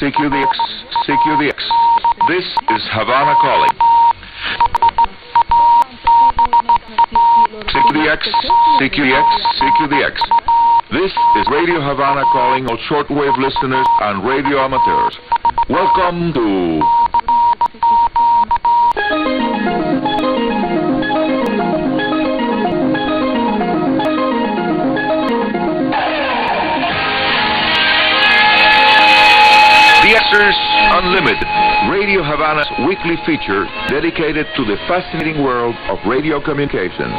CQDX, CQDX. This is Havana calling. CQDX, CQDX, CQDX. This is Radio Havana calling all shortwave listeners and radio amateurs. Welcome to DXers Unlimited, Radio Havana's weekly feature dedicated to the fascinating world of radio communications.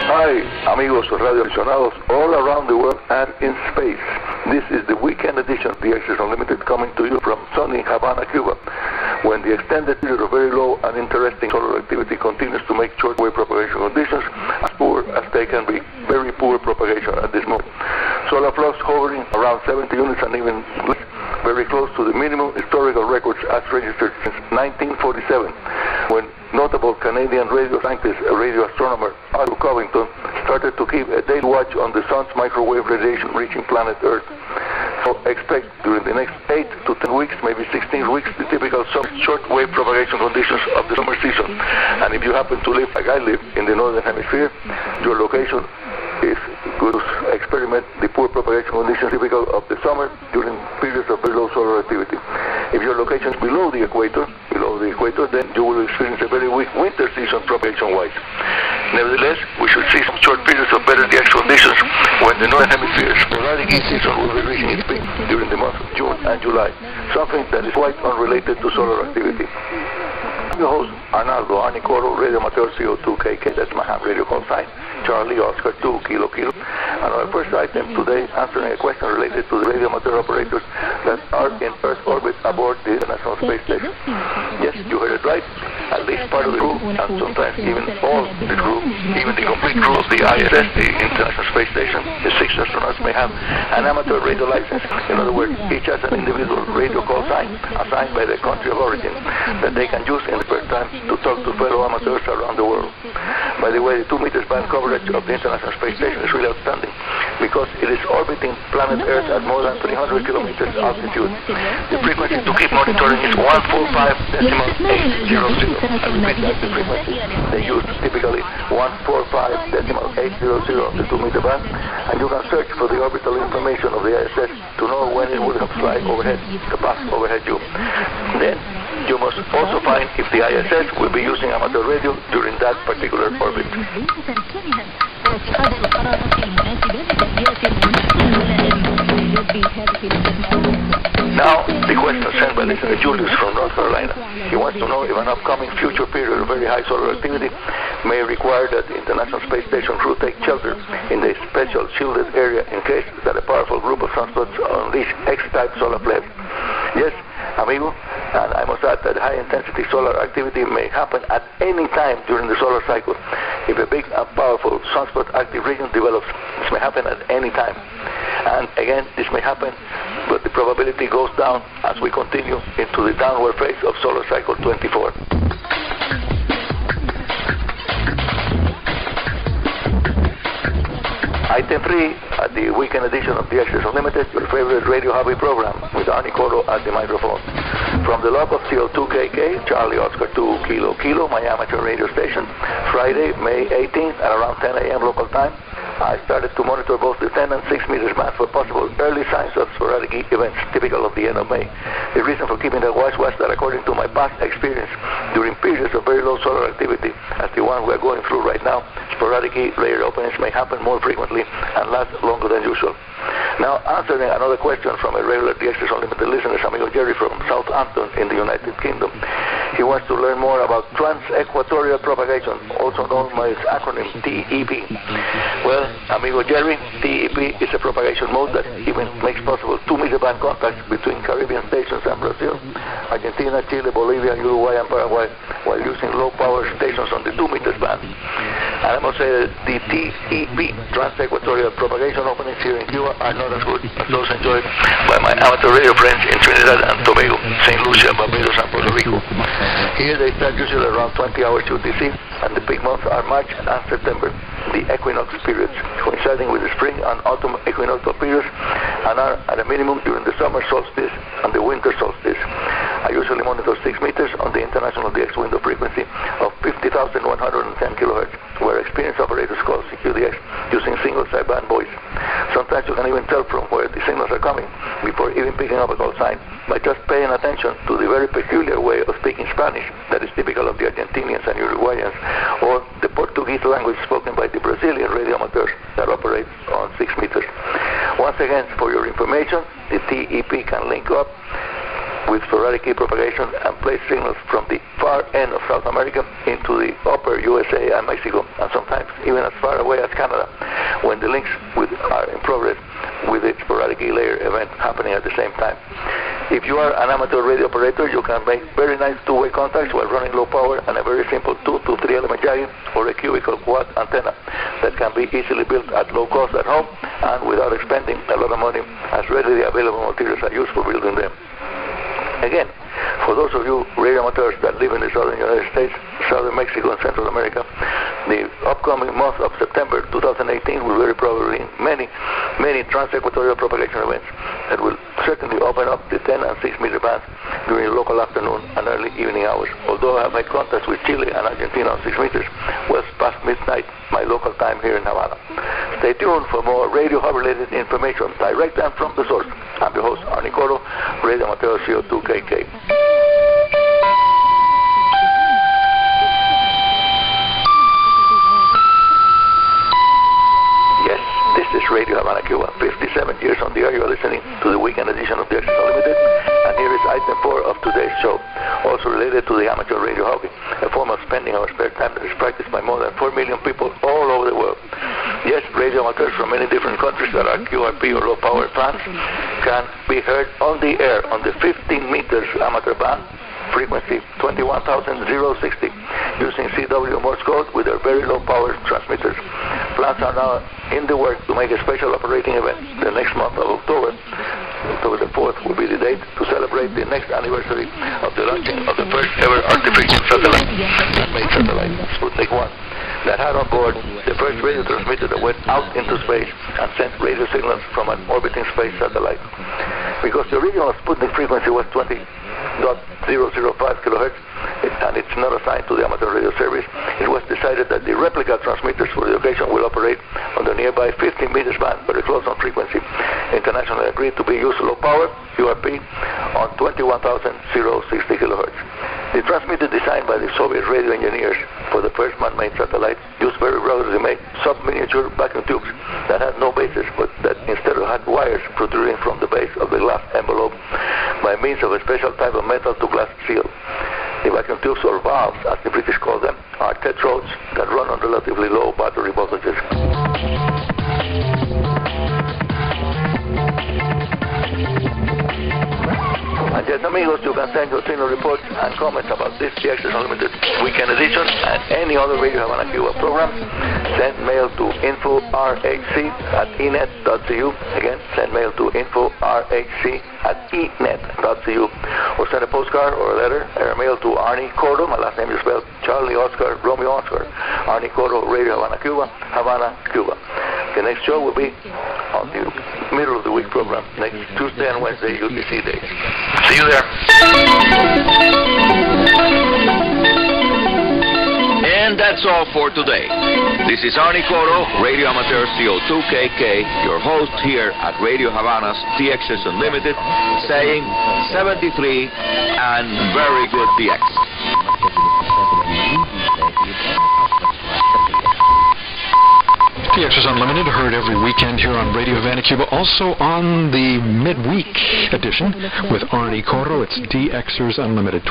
Hi, amigos radio aficionados all around the world and in space. This is the weekend edition of DXers Unlimited coming to you from sunny Havana, Cuba, when the extended period of very low and interesting solar activity continues to make shortwave propagation conditions as poor as they can be. Very poor propagation at this moment. Solar flux hovering around 70 units and even less, very close to the minimum historical records as registered since 1947, when notable Canadian radio scientist, radio astronomer Arthur Covington started to keep a daily watch on the sun's microwave radiation reaching planet Earth. So expect during the next 8 to 10 weeks, maybe 16 weeks, the typical shortwave propagation conditions of the summer season. And if you happen to live like I live in the northern hemisphere, your location is good to experiment the poor propagation conditions typical of the summer during periods of very low solar activity. If your location is below the equator, then you will experience a very weak winter season propagation-wise. Nevertheless, we should see some short periods of better DX conditions when the northern hemisphere's sporadic heat season will be reaching its peak during the months of June and July, something that is quite unrelated to solar activity. Your host, Arnaldo Arnicoro, Radio Amateur CO2KK, that's my ham radio call sign, Charlie Oscar 2 Kilo Kilo. And our first item today, answering a question related to the radio amateur operators that are in Earth orbit aboard the International Space Station. Yes, you heard it right. At least part of the crew, and sometimes even all the crew, even the complete crew of the ISS, the International Space Station, the 6 astronauts may have an amateur radio license. In other words, each has an individual radio call sign assigned by the country of origin that they can use in the spare time to talk to fellow amateurs around the world. By the way, the 2 meters band coverage of the International Space Station is really outstanding because it is orbiting planet Earth at more than 300 kilometers altitude. The frequency to keep monitoring is 145.800. I repeat that, the frequency they use typically 145.800 of the 2 meter band, and you can search for the orbital information of the ISS to know when it would have fly overhead, to pass overhead you. Then you must also find if the ISS will be using amateur radio during that particular orbit. Now, the question sent by listener Julius from North Carolina. He wants to know if an upcoming future period of very high solar activity may require that the International Space Station crew take shelter in a special shielded area in case that a powerful group of sunspots unleash X-type solar flares. Yes, amigo, and I must add that high-intensity solar activity may happen at any time during the solar cycle. If a big and powerful sunspot active region develops, this may happen at any time. And again, this may happen, but the probability goes down as we continue into the downward phase of solar cycle 24. Item 3 at the weekend edition of DXers Unlimited, your favorite radio hobby program with Arnie Coro at the microphone. From the log of CO2KK, Charlie Oscar 2 Kilo Kilo, my amateur radio station, Friday, May 18th at around 10 a.m. local time, I started to monitor both the 10 and 6 meters band for possible early signs of sporadic events typical of the end of May. The reason for keeping that watch was that according to my past experience, during periods of very low solar activity, as the one we are going through right now, sporadic layer openings may happen more frequently and last longer than usual. Now, answering another question from a regular DXers Unlimited listener, amigo Jerry from Southampton in the United Kingdom. He wants to learn more about trans-equatorial propagation, also known by its acronym TEP. Well, amigo Jerry, TEP is a propagation mode that even makes possible 2 meter band contacts between Caribbean stations and Brazil, Argentina, Chile, Bolivia, Uruguay, and Paraguay, while using low power stations on the 2 meters band. And I must say that the TEP, Trans-Equatorial Propagation openings here in Cuba are not as good as those enjoyed by my amateur radio friends in Trinidad and Tobago, St. Lucia, Barbados, and Puerto Rico. Here they start usually around 20 hours UTC, and the big months are March and September, the equinox periods, coinciding with the spring and autumn equinoctial periods, and are at a minimum during the summer solstice and the winter solstice. I usually monitor 6 meters on the international DX window frequency of 50,110 kHz, where experienced operators call CQDX using single sideband voice. Sometimes you can even tell from where the signals are coming before even picking up a call sign by just paying attention to the very peculiar way of speaking Spanish that is typical of the Argentinians and Uruguayans, or the Portuguese language spoken by the Brazilian radio amateurs that operate on 6 meters. Once again, for your information, the TEP can link up with sporadic key propagation and place signals from the far end of South America into the upper USA and Mexico, and sometimes even as far away as Canada, when the links are in progress with the sporadic key layer event happening at the same time. If you are an amateur radio operator, you can make very nice two-way contacts while running low power and a very simple 2 to 3 element jagging or a cubical quad antenna that can be easily built at low cost at home and without expending a lot of money, as readily available materials are used for building them. Again, for those of you radio amateurs that live in the southern United States, southern Mexico, and Central America, the upcoming month of September 2018 will very probably many trans-equatorial propagation events that will certainly open up the 10 and 6 meter bands during the local afternoon and early evening hours. Although I have made contacts with Chile and Argentina on 6 meters, well past midnight, my local time here in Havana. Stay tuned for more radio hub-related information direct and from the source. I'm your host, Arnie Coro, Radio Amateur CO2KK. Yes, this is Radio Havana Cuba. 57 years on the air. You are listening to the weekend edition of DXers Unlimited, and here is item 4 of today's show, also related to the amateur radio hobby, a form of spending our spare time that is practiced by more than 4 million people all over the world. Yes, radio amateurs from many different countries that are QRP or low power fans can be heard on the air on the 15 meters amateur band, frequency 21,060, using CW Morse code with their very low power transmitters. Plans are now in the works to make a special operating event the next month of October. October the 4th will be the date to celebrate the next anniversary of the launching of the first ever artificial satellite, man-made satellite, Sputnik 1. That had on board the first radio transmitter that went out into space and sent radio signals from an orbiting space satellite. Because the original Sputnik frequency was 20.005 kHz, and it's not assigned to the amateur radio service, it was decided that the replica transmitters for the occasion will operate on the nearby 15 meters band, very close on frequency. Internationally agreed to be used low power, URP, on 21,060 kHz. The transmitter designed by the Soviet radio engineers for the first man-made satellite used very ruggedly made sub-miniature vacuum tubes that had no bases, but that instead had wires protruding from the base of the glass envelope by means of a special type of metal to glass seal. The vacuum tubes, or valves as the British call them, are tetrodes that run on relatively low battery voltages. And yes, amigos, you can send your signal reports and comments about this DXers Unlimited weekend edition and any other Radio Havana Cuba program. Send mail to info.rhc@enet.cu. Again, send mail to info.rhc@enet.cu. Or send a postcard or a letter or a mail to Arnie Coro. My last name is spelled Charlie Oscar Romeo Oscar. Arnie Coro, Radio Havana Cuba, Havana, Cuba. The next show will be on the middle of the week program, next Tuesday and Wednesday UTC days. See you there. And that's all for today. This is Arnie Coro, Radio Amateur CO2KK, your host here at Radio Havana's DXers Unlimited, saying 73 and very good DX. DXers Unlimited, heard every weekend here on Radio Havana Cuba, also on the midweek edition with Arnie Coro. It's DXers Unlimited.